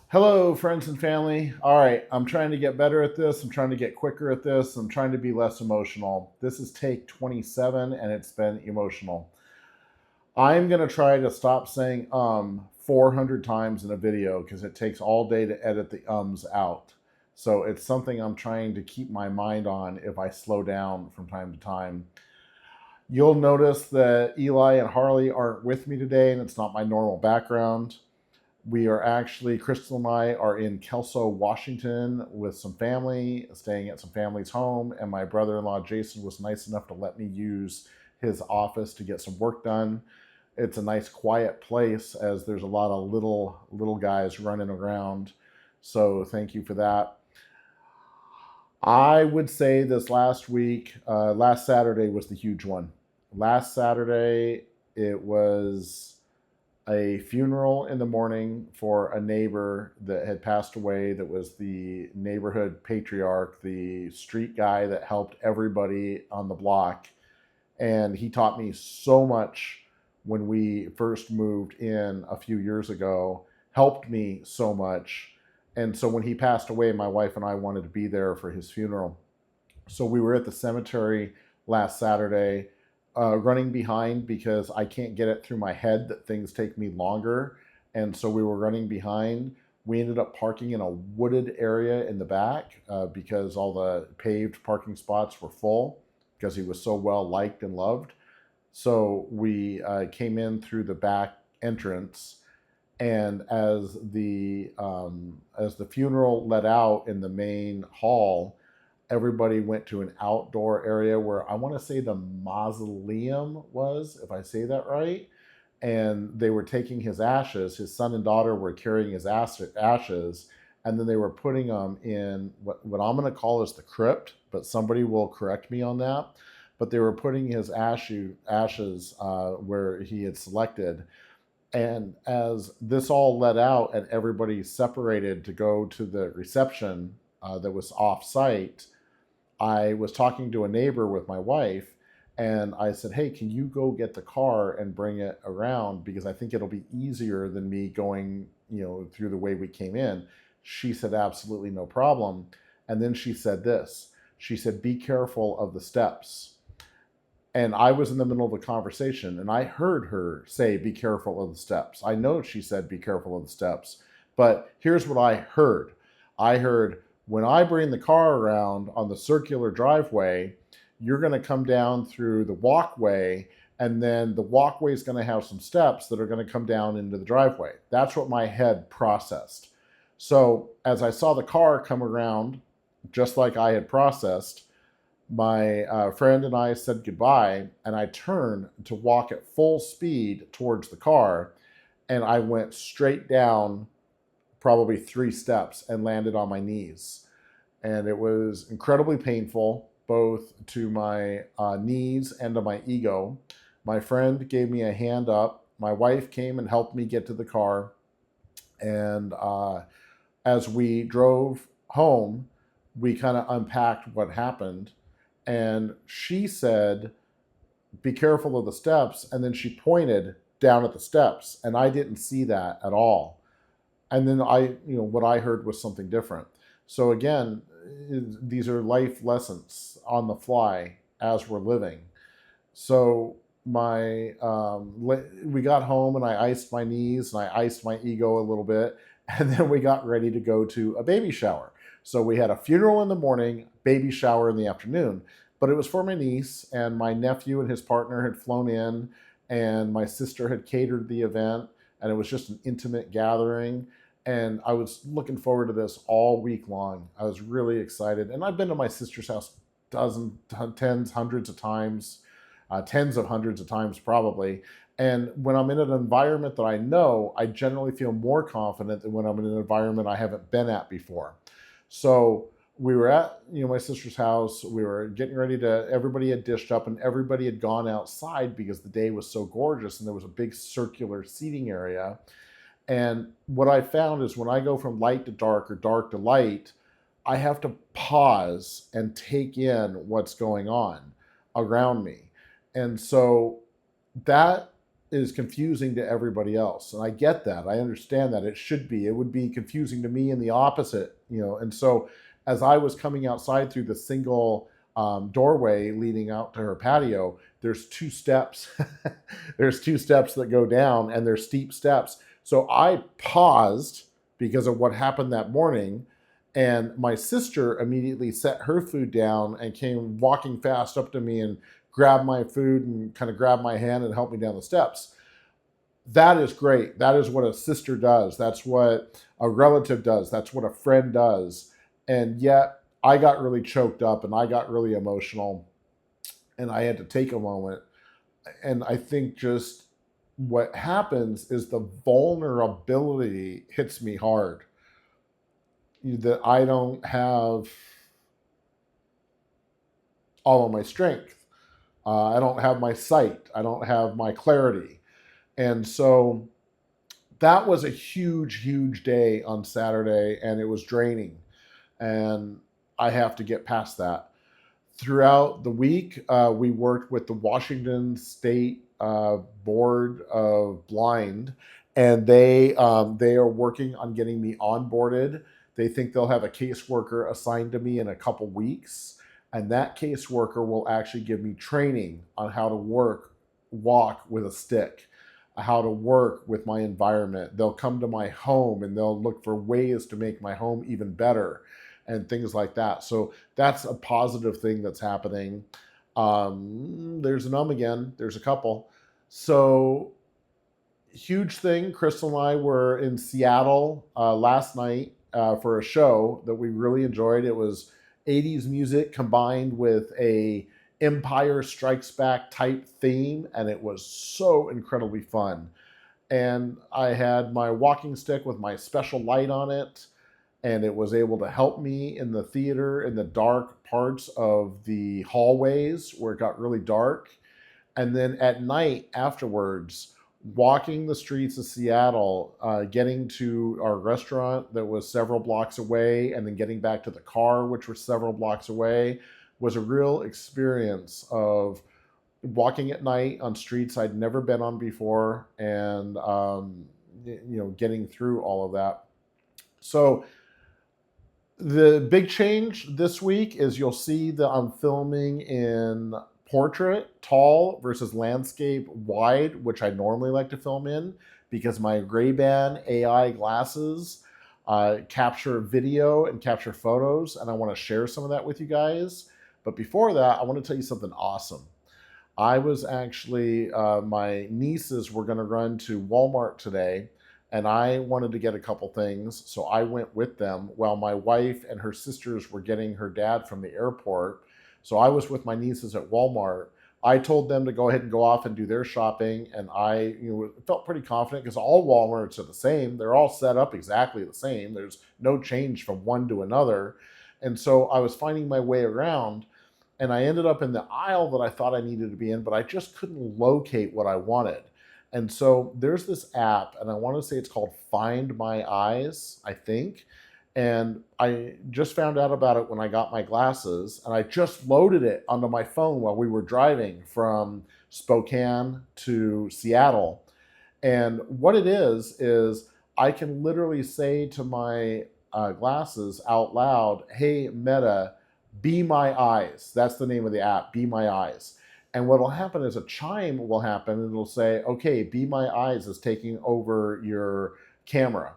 Hello, friends and family. All right, I'm trying to get better at this. I'm trying to get quicker at this. I'm trying to be less emotional. This is take 27, and it's been emotional. I'm going to try to stop saying 400 times in a video because it takes all day to edit the ums out. So it's something I'm trying to keep my mind on if I slow down from time to time. You'll notice that Eli and Harley aren't with me today, and it's not my normal background. Crystal and I are in Kelso, Washington with some family, staying at some family's home. And my brother in law, Jason, was nice enough to let me use his office to get some work done. It's a nice, quiet place as there's a lot of little guys running around. So thank you for that. I would say this last Saturday was the huge one. Last Saturday, it was a funeral in the morning for a neighbor that had passed away, that was the neighborhood patriarch, the street guy that helped everybody on the block. And he taught me so much when we first moved in a few years ago, helped me so much. And so when he passed away, my wife and I wanted to be there for his funeral. So we were at the cemetery last Saturday, running behind because I can't get it through my head that things take me longer. And so we were running behind. We ended up parking in a wooded area in the back because all the paved parking spots were full because he was so well liked and loved. So we came in through the back entrance, and as the funeral let out in the main hall, everybody went to an outdoor area where I want to say the mausoleum was, if I say that right. And they were taking his ashes. His son and daughter were carrying his ashes, and then they were putting them in what I'm going to call is the crypt, but somebody will correct me on that. But they were putting his ashes where he had selected. And as this all let out and everybody separated to go to the reception that was off site, I was talking to a neighbor with my wife, and I said, "Hey, can you go get the car and bring it around because I think it'll be easier than me going, through the way we came in." She said, "Absolutely no problem." And then she said this. She said, "Be careful of the steps." And I was in the middle of a conversation and I heard her say, "Be careful of the steps." I know she said, "Be careful of the steps." But here's what I heard. I heard, "When I bring the car around on the circular driveway, you're going to come down through the walkway, and then the walkway is going to have some steps that are going to come down into the driveway." That's what my head processed. So as I saw the car come around, just like I had processed, my friend and I said goodbye, and I turned to walk at full speed towards the car, and I went straight down probably 3 steps and landed on my knees. And it was incredibly painful, both to my knees and to my ego. My friend gave me a hand up. My wife came and helped me get to the car. And as we drove home, we kind of unpacked what happened. And she said, "Be careful of the steps." And then she pointed down at the steps, and I didn't see that at all. And then what I heard was something different. So again, these are life lessons on the fly as we're living. So we got home, and I iced my knees and I iced my ego a little bit, and then we got ready to go to a baby shower. So we had a funeral in the morning, baby shower in the afternoon, but it was for my niece, and my nephew and his partner had flown in, and my sister had catered the event, and it was just an intimate gathering. And I was looking forward to this all week long. I was really excited, and I've been to my sister's house tens, hundreds of times, tens of hundreds of times probably. And when I'm in an environment that I know, I generally feel more confident than when I'm in an environment I haven't been at before. So we were at my sister's house. We were getting ready to. Everybody had dished up, and everybody had gone outside because the day was so gorgeous, and there was a big circular seating area. And what I found is when I go from light to dark or dark to light, I have to pause and take in what's going on around me. And so that is confusing to everybody else. And I get that. I understand that. It should be. It would be confusing to me and the opposite, And so as I was coming outside through the single doorway leading out to her patio, there's two steps. There's two steps that go down, and they're steep steps. So I paused because of what happened that morning. And my sister immediately set her food down and came walking fast up to me and grabbed my food and kind of grabbed my hand and helped me down the steps. That is great. That is what a sister does. That's what a relative does. That's what a friend does. And yet I got really choked up and I got really emotional and I had to take a moment. And I think just what happens is the vulnerability hits me hard, that I don't have all of my strength. I don't have my sight. I don't have my clarity. And so that was a huge, huge day on Saturday, and it was draining. And I have to get past that. Throughout the week, we worked with the Washington State Board of Blind, and they are working on getting me onboarded. They think they'll have a caseworker assigned to me in a couple weeks, and that caseworker will actually give me training on how to walk with a stick, how to work with my environment. They'll come to my home and they'll look for ways to make my home even better and things like that. So that's a positive thing that's happening. There's an again. There's a couple. So huge thing. Crystal and I were in Seattle last night for a show that we really enjoyed. It was 80s music combined with a Empire Strikes Back type theme, and it was so incredibly fun. And I had my walking stick with my special light on it, and it was able to help me in the theater in the dark parts of the hallways where it got really dark. And then at night afterwards, walking the streets of Seattle, getting to our restaurant that was several blocks away, and then getting back to the car, which was several blocks away, was a real experience of walking at night on streets I'd never been on before, and getting through all of that. So the big change this week is you'll see that I'm filming in portrait, tall versus landscape wide, which I normally like to film in because my Ray-Ban AI glasses capture video and capture photos, and I want to share some of that with you guys. But before that, I want to tell you something awesome. I was actually, my nieces were going to run to Walmart today, and I wanted to get a couple things, so I went with them while my wife and her sisters were getting her dad from the airport. So I was with my nieces at Walmart. I told them to go ahead and go off and do their shopping, and I felt pretty confident because all Walmarts are the same. They're all set up exactly the same. There's no change from one to another. And so I was finding my way around, and I ended up in the aisle that I thought I needed to be in, but I just couldn't locate what I wanted. And so there's this app, and I want to say it's called Find My Eyes, I think. And I just found out about it when I got my glasses, and I just loaded it onto my phone while we were driving from Spokane to Seattle. And what it is I can literally say to my glasses out loud, "Hey, Meta, be my eyes." That's the name of the app, Be My Eyes. And what will happen is a chime will happen, and it'll say, "Okay, Be My Eyes is taking over your camera."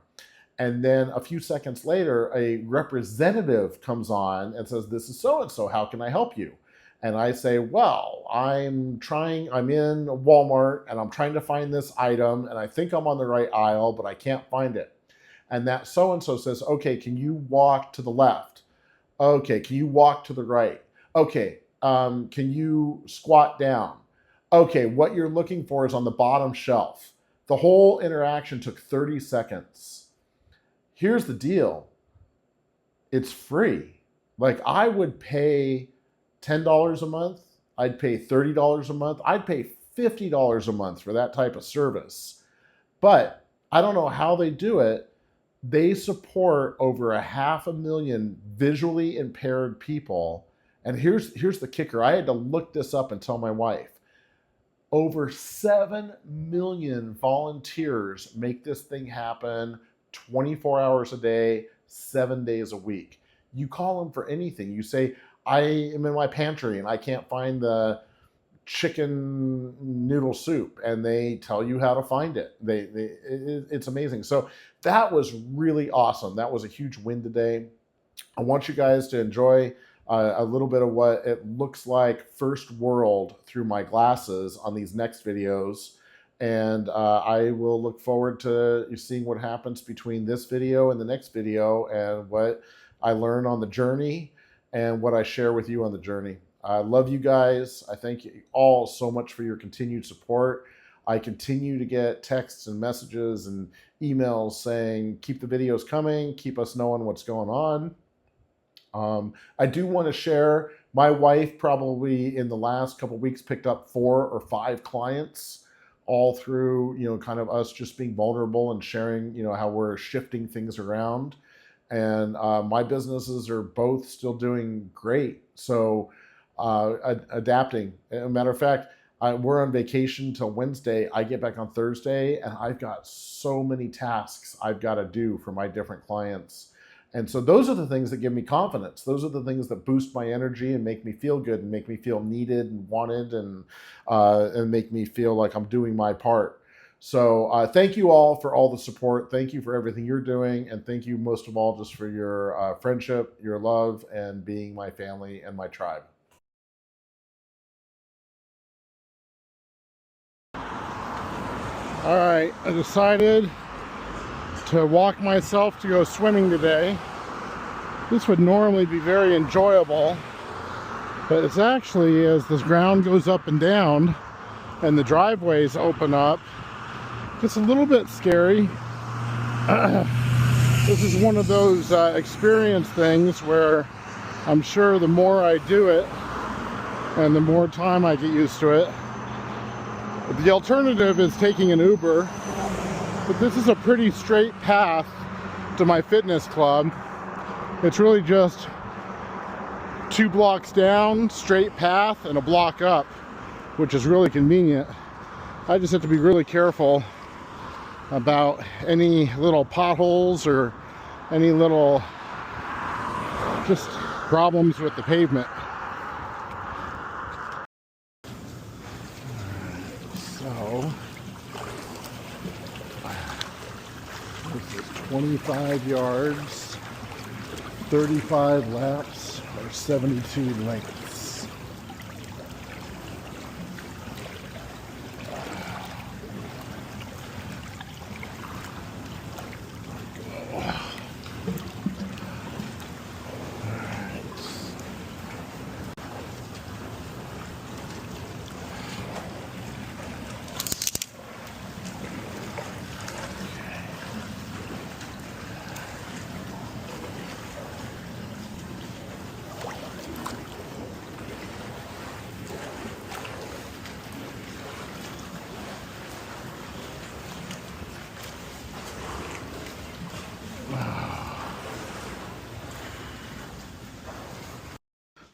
And then a few seconds later, a representative comes on and says, "This is so-and-so, how can I help you?" And I say, "Well, I'm in Walmart and I'm trying to find this item and I think I'm on the right aisle, but I can't find it." And that so-and-so says, "Okay, can you walk to the left? Okay, can you walk to the right? Okay, can you squat down? Okay, what you're looking for is on the bottom shelf." The whole interaction took 30 seconds. Here's the deal. It's free. Like, I would pay $10 a month. I'd pay $30 a month. I'd pay $50 a month for that type of service. But I don't know how they do it. They support over 500,000 visually impaired people. And here's the kicker. I had to look this up and tell my wife. Over 7 million volunteers make this thing happen 24 hours a day, 7 days a week. You call them for anything. You say, I am in my pantry and I can't find the chicken noodle soup, and they tell you how to find it. It's amazing. So that was really awesome. That was a huge win today. I want you guys to enjoy a little bit of what it looks like first world through my glasses on these next videos. And I will look forward to seeing what happens between this video and the next video, and what I learn on the journey and what I share with you on the journey. I love you guys. I thank you all so much for your continued support. I continue to get texts and messages and emails saying, keep the videos coming, keep us knowing what's going on. I do want to share, my wife probably in the last couple of weeks picked up 4 or 5 clients, all through, kind of us just being vulnerable and sharing, how we're shifting things around. And my businesses are both still doing great. So adapting. As a matter of fact, we're on vacation till Wednesday. I get back on Thursday, and I've got so many tasks I've got to do for my different clients. And so those are the things that give me confidence. Those are the things that boost my energy and make me feel good and make me feel needed and wanted, and make me feel like I'm doing my part. So thank you all for all the support. Thank you for everything you're doing. And thank you most of all just for your friendship, your love, and being my family and my tribe. All right, I decided to walk myself to go swimming today. This would normally be very enjoyable, but it's actually, as this ground goes up and down and the driveways open up, it's a little bit scary. This is one of those experience things where I'm sure the more I do it and the more time I get used to it. The alternative is taking an Uber, but this is a pretty straight path to my fitness club. It's really just 2 blocks down, straight path, and a block up, which is really convenient. I just have to be really careful about any little potholes or any little just problems with the pavement. So this is 25 yards, 35 laps, or 72 lengths.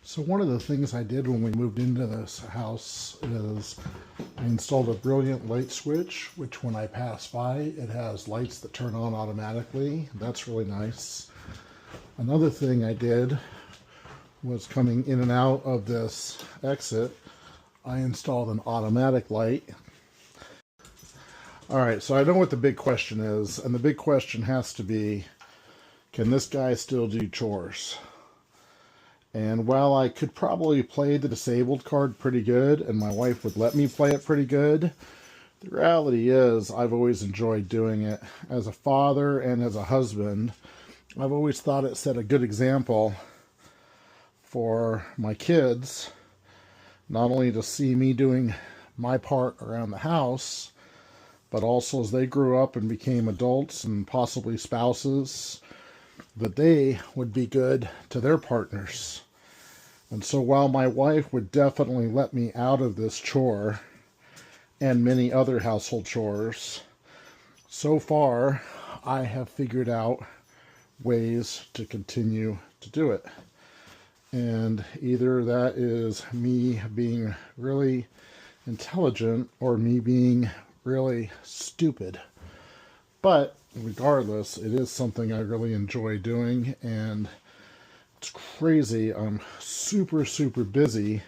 So one of the things I did when we moved into this house is I installed a Brilliant light switch, which when I pass by, it has lights that turn on automatically. That's really nice. Another thing I did was, coming in and out of this exit, I installed an automatic light. All right, so I know what the big question is, and the big question has to be, can this guy still do chores? And while I could probably play the disabled card pretty good, and my wife would let me play it pretty good, the reality is I've always enjoyed doing it. As a father and as a husband, I've always thought it set a good example for my kids, not only to see me doing my part around the house, but also as they grew up and became adults and possibly spouses, that they would be good to their partners. And so while my wife would definitely let me out of this chore and many other household chores, so far I have figured out ways to continue to do it. And either that is me being really intelligent or me being really stupid. But regardless, it is something I really enjoy doing, and it's crazy. I'm super, super busy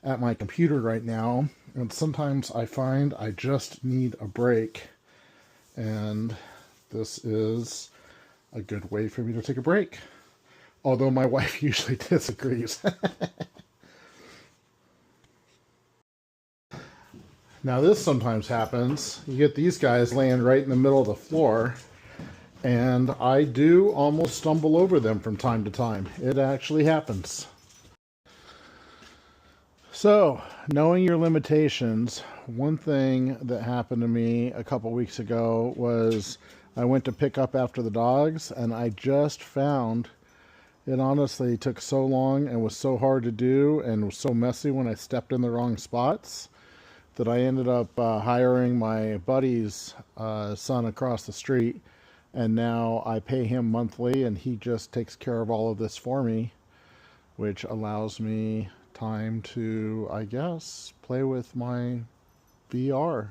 at my computer right now, and sometimes I find I just need a break, and this is a good way for me to take a break. Although my wife usually disagrees. Now this sometimes happens. You get these guys laying right in the middle of the floor, and I do almost stumble over them from time to time. It actually happens. So, knowing your limitations, one thing that happened to me a couple weeks ago was I went to pick up after the dogs, and I just found it honestly took so long and was so hard to do and was so messy when I stepped in the wrong spots that I ended up hiring my buddy's son across the street, and now I pay him monthly and he just takes care of all of this for me, which allows me time to, I guess, play with my VR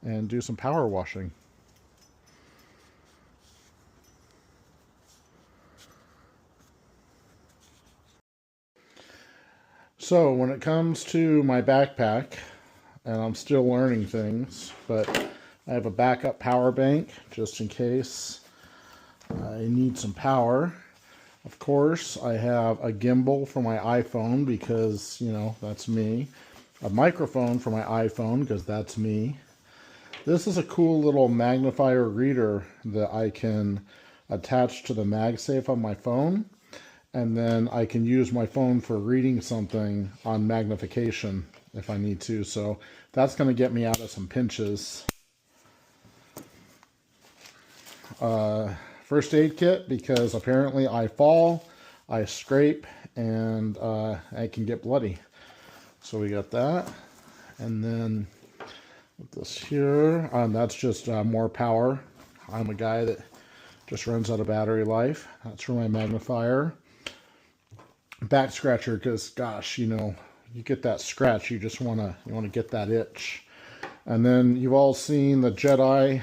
and do some power washing. So when it comes to my backpack, and I'm still learning things, but I have a backup power bank just in case I need some power. Of course, I have a gimbal for my iPhone because, you know, that's me. A microphone for my iPhone because that's me. This is a cool little magnifier reader that I can attach to the MagSafe on my phone, and then I can use my phone for reading something on magnification if I need to. So that's going to get me out of some pinches. First aid kit, because apparently I fall, I scrape, and I can get bloody. So we got that. And then with this here, that's just more power. I'm a guy that just runs out of battery life. That's for my magnifier. Back scratcher, because gosh, you know, you get that scratch, you just want to get that itch. And then you've all seen the Jedi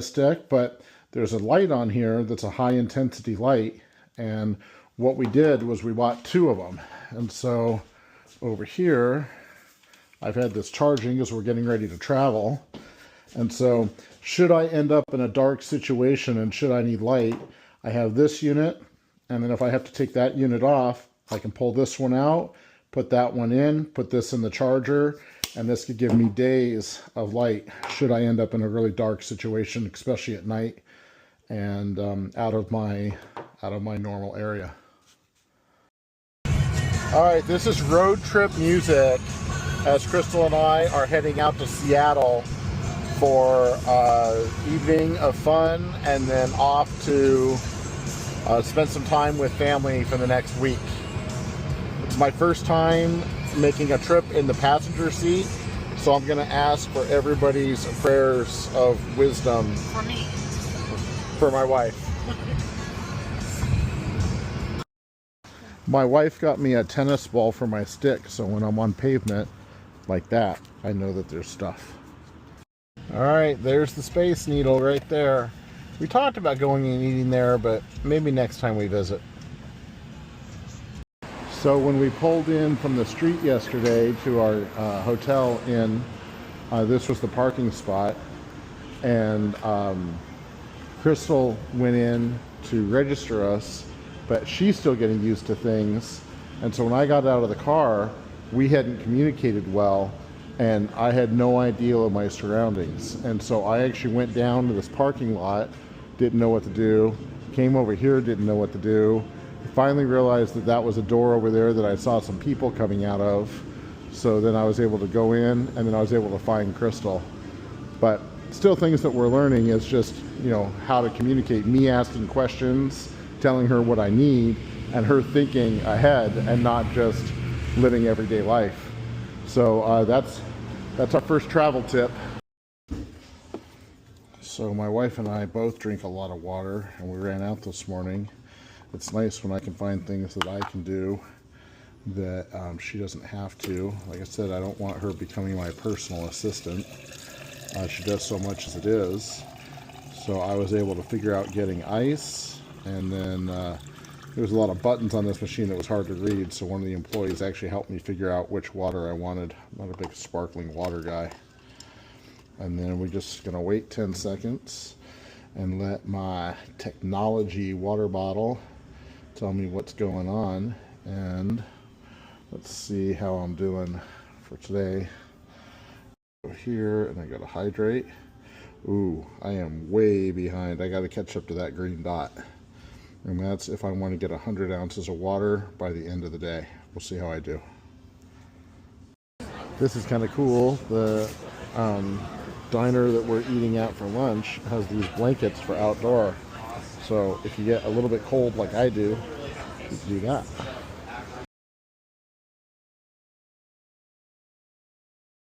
stick, but there's a light on here that's a high intensity light, and what we did was we bought 2 of them. And so over here I've had this charging because we're getting ready to travel, and so should I end up in a dark situation and should I need light, I have this unit, and then if I have to take that unit off, I can pull this one out, put that one in, put this in the charger, and this could give me days of light should I end up in a really dark situation, especially at night, and out of my normal area. All right, this is road trip music as Crystal and I are heading out to Seattle for evening of fun, and then off to spend some time with family for the next week. It's my first time making a trip in the passenger seat, so I'm going to ask for everybody's prayers of wisdom. For me. For my wife. My wife got me a tennis ball for my stick, so when I'm on pavement like that, I know that there's stuff. All right, there's the Space Needle right there. We talked about going and eating there, but maybe next time we visit. So when we pulled in from the street yesterday to our hotel inn, this was the parking spot, and Crystal went in to register us, but she's still getting used to things, and so when I got out of the car, we hadn't communicated well, and I had no idea of my surroundings, and so I actually went down to this parking lot, didn't know what to do, came over here, didn't know what to do, finally realized that that was a door over there that I saw some people coming out of, so then I was able to go in, and then I was able to find Crystal. But still, things that we're learning is just, you know, how to communicate, me asking questions, telling her what I need, and her thinking ahead and not just living everyday life. So that's our first travel tip. So my wife and I both drink a lot of water, and we ran out this morning. It's nice when I can find things that I can do that she doesn't have to. Like I said, I don't want her becoming my personal assistant. She does so much as it is. So I was able to figure out getting ice, and then there was a lot of buttons on this machine that was hard to read, so one of the employees actually helped me figure out which water I wanted. I'm not a big sparkling water guy. And then we're just going to wait 10 seconds and let my technology water bottle tell me what's going on. And let's see how I'm doing for today. Go here and I go to hydrate. Ooh, I am way behind. I got to catch up to that green dot. And that's if I want to get 100 ounces of water by the end of the day. We'll see how I do. This is kind of cool. The diner that we're eating at for lunch has these blankets for outdoor. So if you get a little bit cold like I do, you can do that.